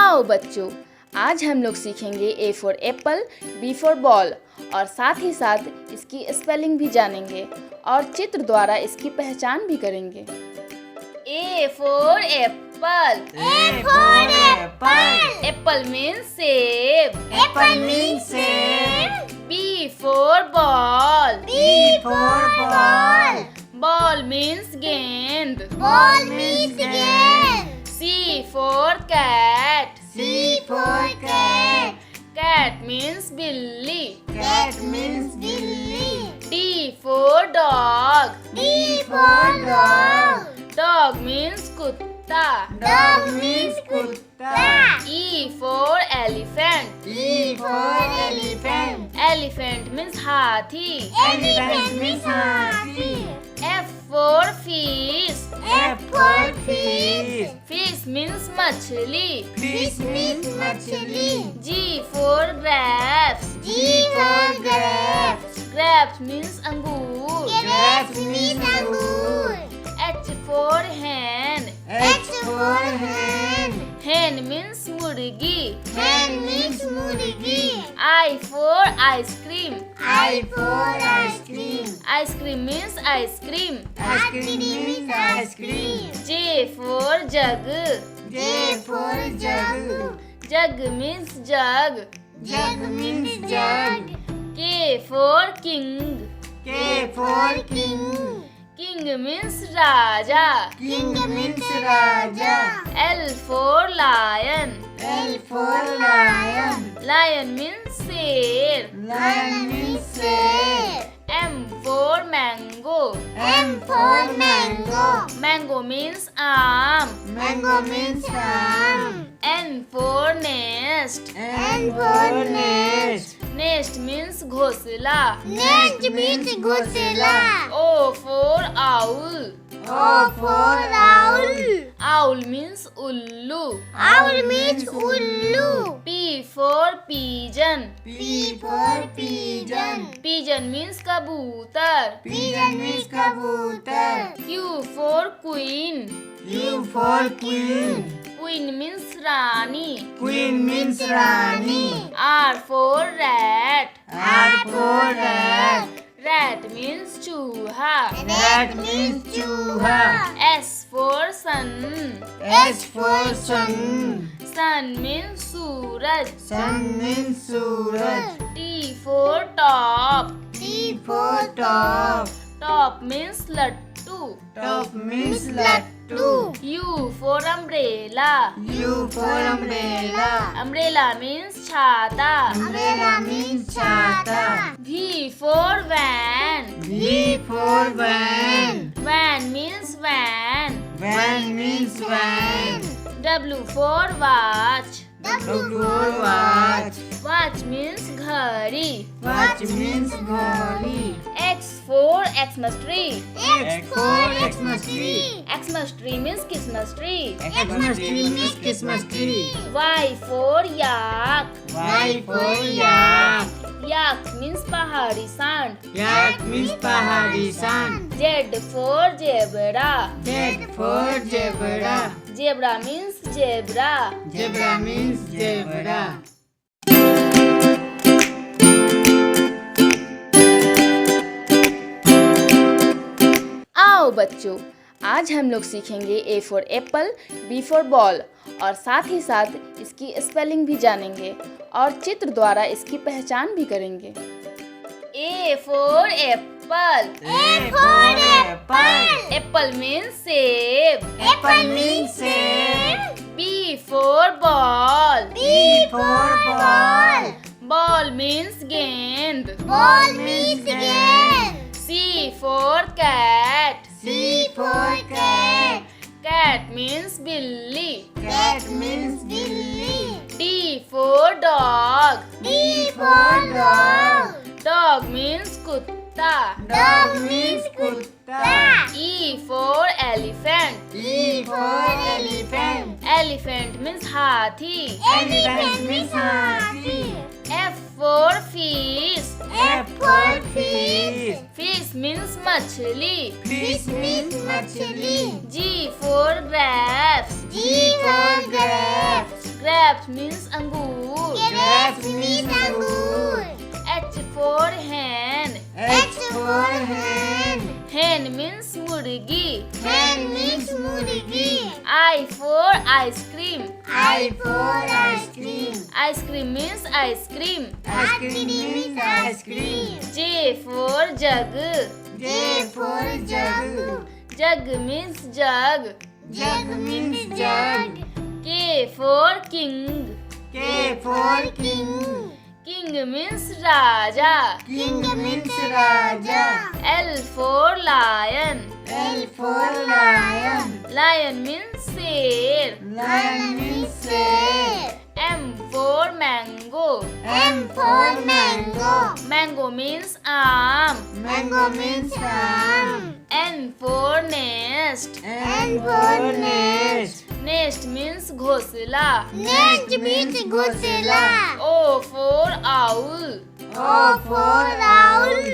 आओ बच्चों, आज हम लोग सीखेंगे A for Apple, B for ball और साथ ही साथ इसकी स्पेलिंग भी जानेंगे और चित्र द्वारा इसकी पहचान भी करेंगे। A for apple. A for apple. Apple means सेब। Apple means सेब. B for ball। B for ball. Ball means गेंद। Ball means गेंद. C for cat। C for cat. Cat means बिल्ली। Cat means बिल्ली. D for dog। D for dog. Dog means कुत्ता। Dog means कुत्ता. E for elephant। E for elephant. Elephant means हाथी। Elephant means हाथी. F for fish। F for fish. Fish means मछली। Fish means मछली. G for grapes। G for grapes. Grapes means अंगूर। Grapes means अंगूर. H for hen। H for hen. Hen means मुर्गी। Hen means मुर्गी. I for ice cream। I for ice cream. Ice cream means ice cream। Ice cream means ice cream. J for jug। J for jug. Jug means jug। Jug means jug. K for king। K for king. King means Raja. King means Raja. L for lion। L for lion. Lion means शेर। Lion means शेर. M for mango। M for mango. Mango means आम। Mango means आम. N for nest। N for nest. Nest means घोंसला। Nest means घोंसला. O for owl। O for owl. Owl means उल्लू। Owl means उल्लू. P for pigeon। P for pigeon. Pigeon means कबूतर। Pigeon means कबूतर. Q for queen। Q for queen. Queen means Rani. Queen means Rani. R for rat। R for rat. Rat means चूहा। Rat means चूहा. S for sun। S for sun. Sun means Suraj. Sun means Suraj. T for top। T for top. Top means लट्टू। Top means लट्टू. U for umbrella। U for umbrella. Umbrella means छाता। Umbrella means छाता. V for van। V for van. Van means van। Van means van. W for watch। W for watch. Watch means घड़ी। Watch means घड़ी. X for Xmas tree। X for Xmas tree. Xmas tree means Christmas tree। Xmas tree means Christmas tree. Y for yak। Y for yak. Yak means पहाड़ी सांड। Yak means पहाड़ी सांड. Z for zebra। Z for zebra. Zebra means zebra। Zebra means zebra. आओ बच्चों, आज हम लोग सीखेंगे A for Apple, B for ball और साथ ही साथ इसकी स्पेलिंग भी जानेंगे और चित्र द्वारा इसकी पहचान भी करेंगे। A for apple. A for apple. Apple means सेब। Apple means सेब. B for ball. B for ball. Ball means गेंद। Ball means गेंद. C for cat. C for cat. Cat means बिल्ली। Cat means बिल्ली. D for dog. D for dog. Dog means कुत्ता। Dog means कुत्ता. E for elephant. E for elephant. Elephant means हाथी। Elephant means हाथी. F for fish. F for fish. Fish means मछली। Fish means मछली. G for grapes। G for grapes. Grapes means अंगूर. Grapes means अंगूर. H for hen. H for hen. Hen means मुर्गी. Hen means मुर्गी. I for ice cream. I for ice cream. Ice cream means ice cream. Ice cream means ice cream. J for jug. J for jug. Jug means jug. Jug means jug. K for king. K for king. King means raja. King means raja. L for lion. L for lion. Lion means sher. Lion means sher. M for mango. M for mango. Mango means aam. Mango means aam. N for nest. N for nest. Nest means घोंसला. Nest means घोंसला. O for owl. O for owl.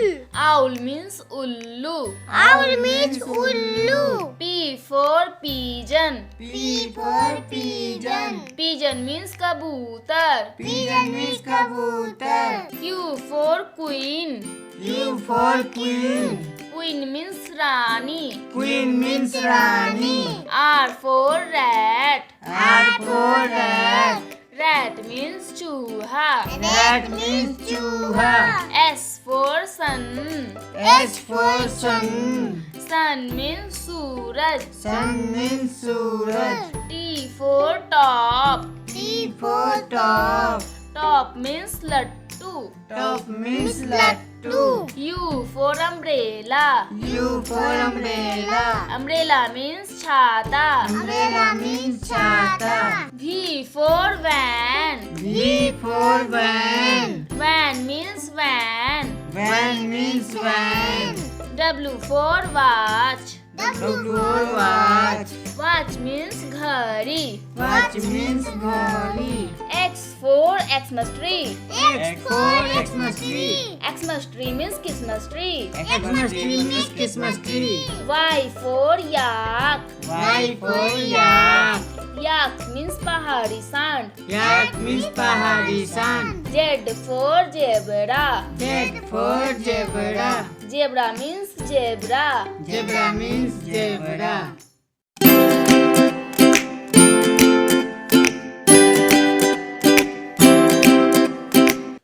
Owl means ullu. Owl means ullu. P for pigeon. P for pigeon. Pigeon means कबूतर. Pigeon means कबूतर. Q for queen. Q for queen. Queen means Rani. Queen means Rani. R for rat. R for rat. Rat means चूहा. Rat means चूहा. S for sun. S for sun. Sun means Suraj. Sun means Suraj. T for top. T for top. Top means लट्टू. Top means lattu. U for umbrella. U for umbrella. Umbrella means छाता. Umbrella means छाता. V for van. V for van. Van means van. Van means van. W for watch. W for watch. Watch means घड़ी. Watch means घड़ी. X for Xmas tree. X for Xmas tree. Xmas tree means Christmas tree. Xmas tree means Christmas tree. Y for yak. Y for yak. Yak means पहाड़ी सांड. Yak means पहाड़ी सांड. Z for zebra. Z for zebra. Zebra means zebra. Zebra means zebra.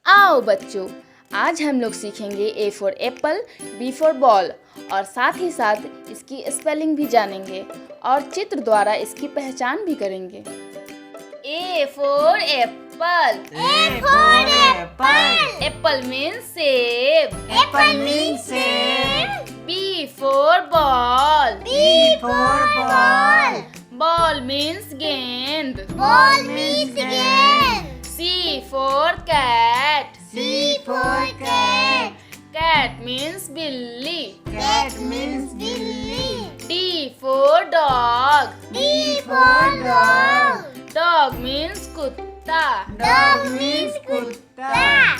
आओ बच्चों, आज हम लोग सीखेंगे A for Apple, B for ball और साथ ही साथ इसकी स्पेलिंग भी जानेंगे और चित्र द्वारा इसकी पहचान भी करेंगे। A for Apple. A for apple. Apple means सेब. Apple means सेब. B for ball. B for ball. Ball means गेंद. Ball means गेंद. C for cat. C for cat. Cat means बिल्ली. Cat means बिल्ली. D for dog. D for dog. Dog means कुत्ता. Dog means कुत्ता.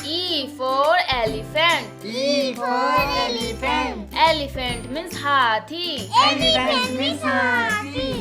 E for elephant. E for elephant. Elephant means हाथी. Elephant means हाथी.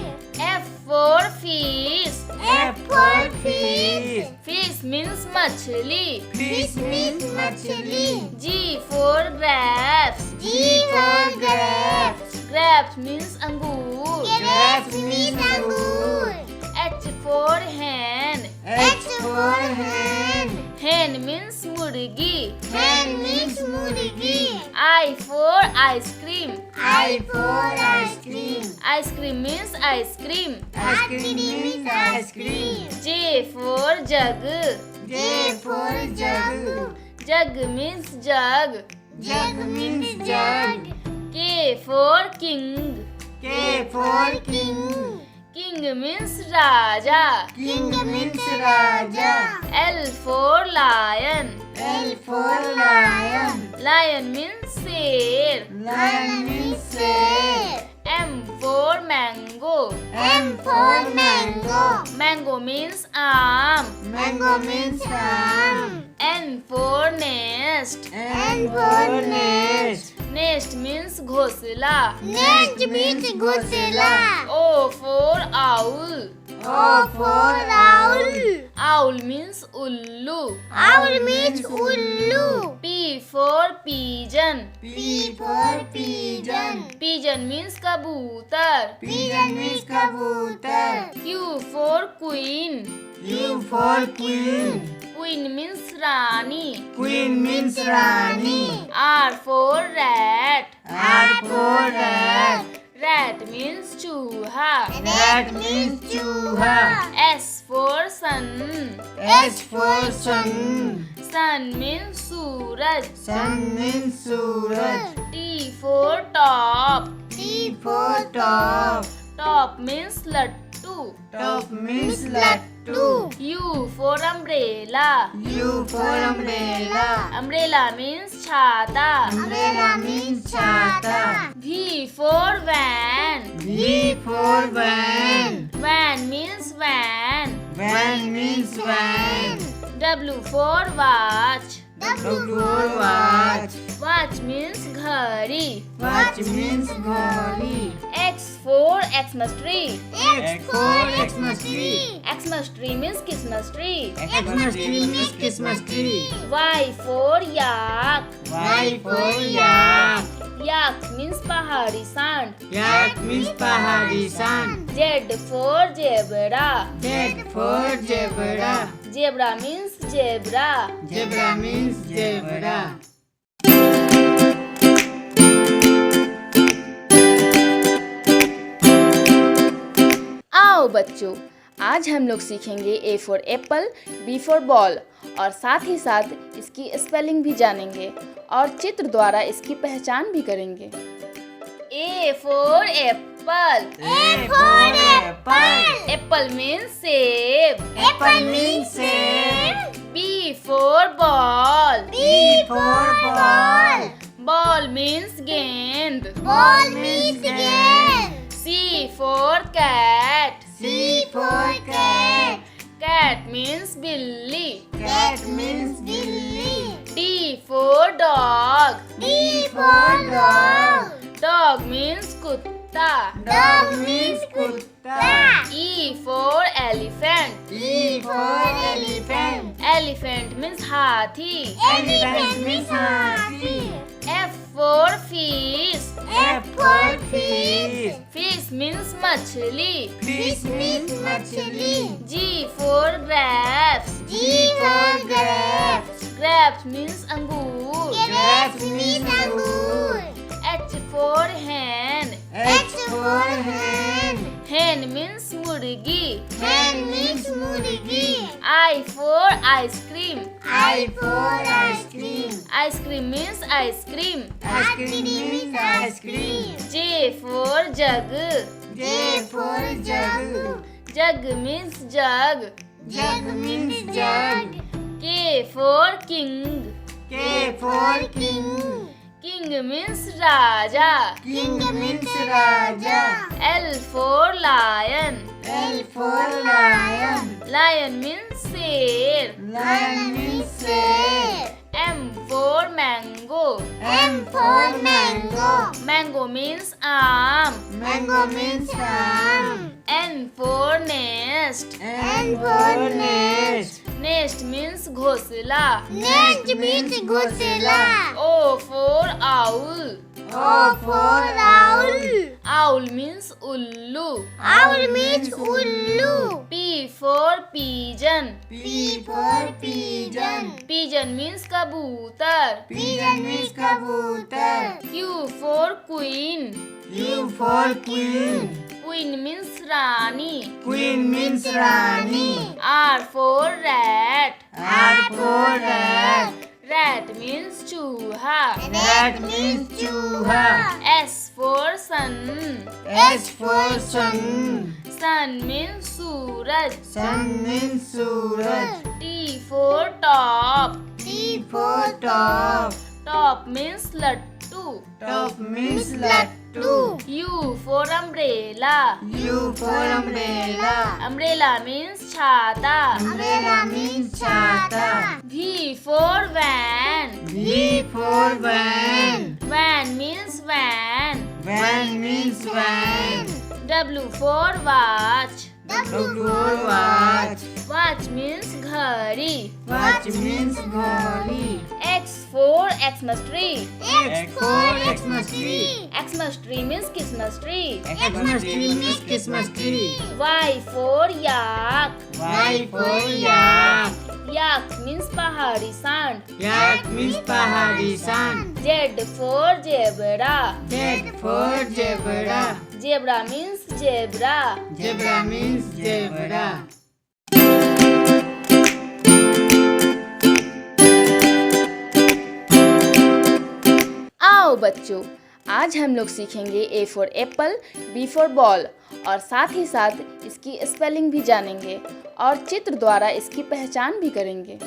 F for fish. F for fish. Fish means मछली. Fish means मछली. G for grapes. G for grapes. Grapes means अंगूर. Grapes means अंगूर. H for hen. H for hen. Hen means मुर्गी. Hen means मुर्गी. I for ice cream. I for ice cream. Ice cream means ice cream. Ice cream means ice cream. J for jug. J for jug. Jug means jug. Jug means jug. K for king. K for king. King means raja. King means raja. L for lion. L for lion. Lion means sher. Lion means sher. M for mango. M for mango. Mango means aam. Mango means aam. N for nest. N for nest. Nest means घोंसला. Nest means घोंसला. O for owl. O for owl. Owl means ullu. Owl means ullu. P for pigeon. P for pigeon. Pigeon means kabutar. Pigeon means kabutar. Q for queen. Q for queen. Queen means rani. Queen means Rani. R for rat. R for rat. Rat means chooha. Rat means chooha. S for sun. S for sun. Sun means suraj. Sun means Suraj. T for top. T for top. Top means lattu. Top means lattu. U for umbrella. U for umbrella. Umbrella means chhata. Umbrella means chhata. V for van. V for van. Van means van. Van means van. W for watch. W for watch. Watch means ghari. Watch means ghari. X for Xmas tree. X for Xmas tree. Xmas tree means Christmas tree. Xmas tree means Christmas tree. Y for yak. Y for yak. Yak means pahari sand. Yak means pahari sand. Z for zebra. Z for zebra. Zebra means zebra. Zebra means zebra. आओ बच्चों, आज हम लोग सीखेंगे A for Apple, B for ball और साथ ही साथ इसकी स्पेलिंग भी जानेंगे और चित्र द्वारा इसकी पहचान भी करेंगे। A for Apple. A for apple. Apple means सेब। Apple means सेब. B for ball। B for ball. Ball means गेंद। Ball means game. C for cat। C for cat. Cat means बिल्ली। Cat means billy. D for dog। D for dog. Dog means कुत्ता। Dog means kutta. E for elephant। E for elephant. Elephant means हाथी। Elephant means hathi. F for fish। F for fish. Fish means मछली। Fish means मछली. G for grapes। G for grapes. Grapes means अंगूर। Grapes means अंगूर. H for hen। H for hen. Hen means मुर्गी। Hen means मुर्गी. I for ice cream। I for ice cream. Ice cream means ice cream। Ice cream means ice cream. J for jug। J for jug. Jug means jug। Jug means jug. K for king। K for king. King means Raja. King means raja. L for lion। L for lion. Lion means शेर। Lion means शेर. M for mango। M for mango. Mango means आम। Mango means आम. N for nest। N for nest. Nest means घोंसला। Nest means घोंसला. O for owl। O for owl. Owl means उल्लू। Owl means ullu. P for pigeon। P for pigeon. Pigeon means कबूतर। Pigeon means kabutar. Q for queen। U for queen. Queen means Rani. Queen means Rani. R for rat। R for rat. Rat means चूहा। Rat means chooha. S for sun। S for sun. Sun means Suraj. Sun means Suraj. T for top। T for top. Top means lattu। Top means lattu. U for umbrella। U for umbrella. Umbrella means छाता। Umbrella means chhata. V for van। V for van. Van means van। Van means van. W for watch। W for watch. Watch means घड़ी. Watch means घड़ी. X for Xmas tree. X for Xmas tree. Xmas tree means Christmas tree. Xmas tree means Christmas tree. Y for yak. Y for yak. Yak means पहाड़ी सांड. Yak means पहाड़ी सांड. Z for zebra. Z for zebra. Zebra means zebra. Zebra means zebra. आओ बच्चों, आज हम लोग सीखेंगे A for Apple, B for ball और साथ ही साथ इसकी स्पेलिंग भी जानेंगे और चित्र द्वारा इसकी पहचान भी करेंगे।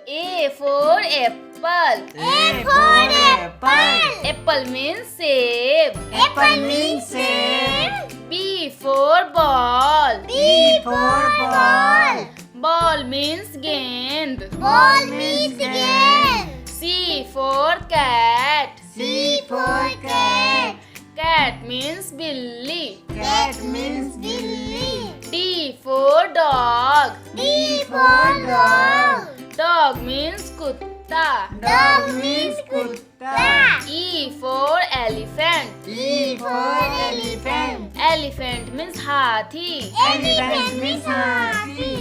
A for Apple. A for apple. Apple means सेब. Apple means सेब. B for ball. B for ball. Ball means गेंद. Ball means game. C for cat. C for cat. Cat means बिल्ली. Cat means बिल्ली. D for dog. D for dog. Dog means कुत्ता. Dog means कुत्ता. E for elephant. E for elephant. Elephant means हाथी. Elephant means हाथी.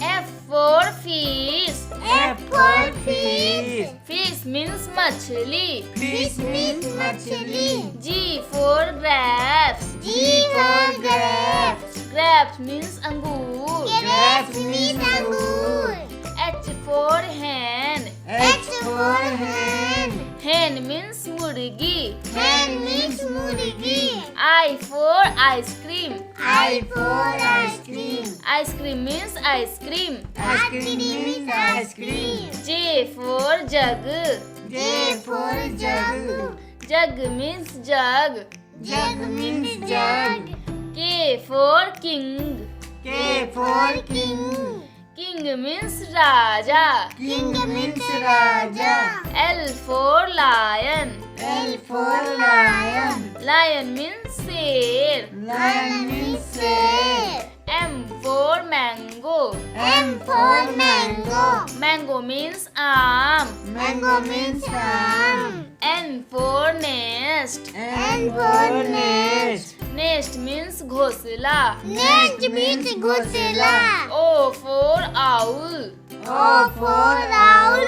F for fish. F for fish. Fish means मछली. Fish means मछली. G for grapes. G for grapes. Grapes means अंगूर. Grapes means अंगूर. H for hen. H for hen. Hen means मुर्गी. Hen means मुर्गी. I for ice cream. I for ice cream. Ice cream means ice cream. Ice cream means ice cream. J for jug. J for jug. Jug means jug. Jug means jug. K for king. K for king. King means raja. King means raja. L for lion. L for lion. Lion means शेर. Lion means शेर. M for mango. M for mango. Mango means आम. Mango means आम. N for nest. N for nest. Nest means घोंसला. Nest means घोंसला. O for owl. O for owl.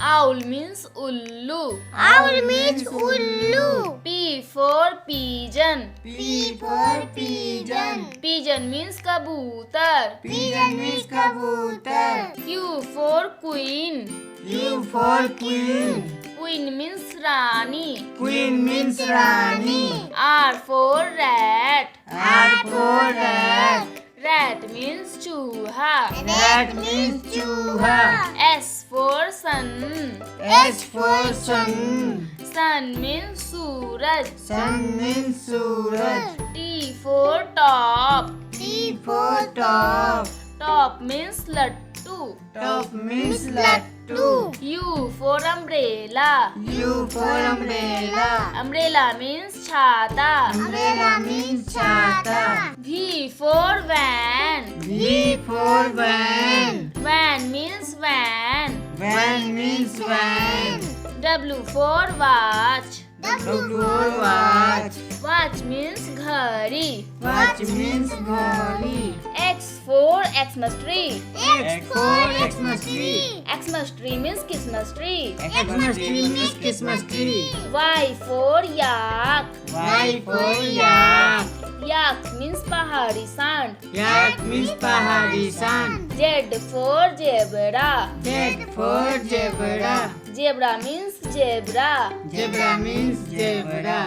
Owl means उल्लू. Owl means उल्लू. P for pigeon. P for pigeon. Pigeon means कबूतर. Pigeon means कबूतर. Q for queen. Q for queen. Queen means Rani. Queen means Rani. R for rat. R for rat. Rat means चूहा. Rat means चूहा. S for sun. S for sun. Sun means Suraj. Sun means Suraj. T for top. T for top. Top means लट्टू. Top means लट्टू. U for umbrella. U for umbrella. Umbrella means छाता. Umbrella means छाता. V for van. V for van. Van means van. Van means van. W for watch. W for watch. Watch means घड़ी. Watch means घड़ी. X for Xmas tree. X for Xmas tree. Xmas tree means Christmas tree. Xmas tree means Christmas tree. Y for yak. Y for yak. Yak means पहाड़ी सांड. Yak means पहाड़ी सांड. Z for zebra. Z for zebra. Zebra means zebra. Zebra means zebra.